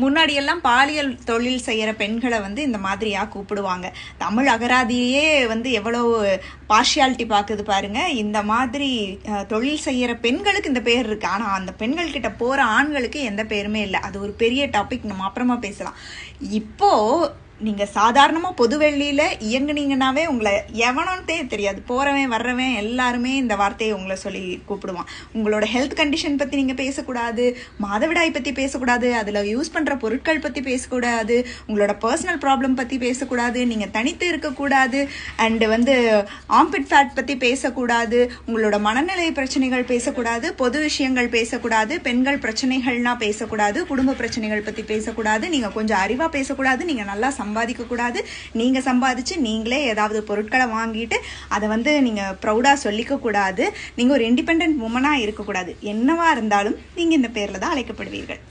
முன்னாடியெல்லாம் பாலியல் தொழில் செய்கிற பெண்களை வந்து இந்த மாதிரியாக கூப்பிடுவாங்க. தமிழ் அகராதியே வந்து எவ்வளோ பார்ஷியாலிட்டி பார்க்குது பாருங்க. இந்த மாதிரி தொழில் செய்கிற பெண்களுக்கு இந்த பேர் இருக்குது, ஆனால் அந்த பெண்கள் கிட்ட போகிற ஆண்களுக்கு எந்த பேருமே இல்லை. அது ஒரு பெரிய டாபிக், நம்ம அப்புறமா பேசலாம். இப்போது நீங்கள் சாதாரணமாக பொதுவெளியில் இயங்குனீங்கன்னாவே உங்களை எவனோன்ட்டே தெரியாது, போகிறவன் வர்றவன் எல்லாருமே இந்த வார்த்தையை உங்களை சொல்லி கூப்பிடுவான். உங்களோட ஹெல்த் கண்டிஷன் பற்றி நீங்கள் பேசக்கூடாது, மாதவிடாய் பற்றி பேசக்கூடாது, அதில் யூஸ் பண்ணுற பொருட்கள் பற்றி பேசக்கூடாது, உங்களோட பர்சனல் ப்ராப்ளம் பற்றி பேசக்கூடாது, நீங்கள் தனித்து இருக்கக்கூடாது, அண்டு வந்து ஆம்பிட் ஃபேட் பற்றி பேசக்கூடாது, உங்களோட மனநிலை பிரச்சனைகள் பேசக்கூடாது, பொது விஷயங்கள் பேசக்கூடாது, பெண்கள் பிரச்சனைகள்னா பேசக்கூடாது, குடும்ப பிரச்சனைகள் பற்றி பேசக்கூடாது, நீங்கள் கொஞ்சம் அறிவாக பேசக்கூடாது, நீங்கள் நல்லா சம்பாதிக்க கூடாது, நீங்க சம்பாதிச்சு நீங்களே ஏதாவது பொருட்களை வாங்கிட்டு அதை வந்து நீங்க ப்ரௌடா சொல்லிக்க கூடாது, நீங்க ஒரு இண்டிபெண்டன்ட் உமனா இருக்கக்கூடாது. என்னவா இருந்தாலும் நீங்க இந்த பேர்ல தான் அழைக்கப்படுவீர்கள்.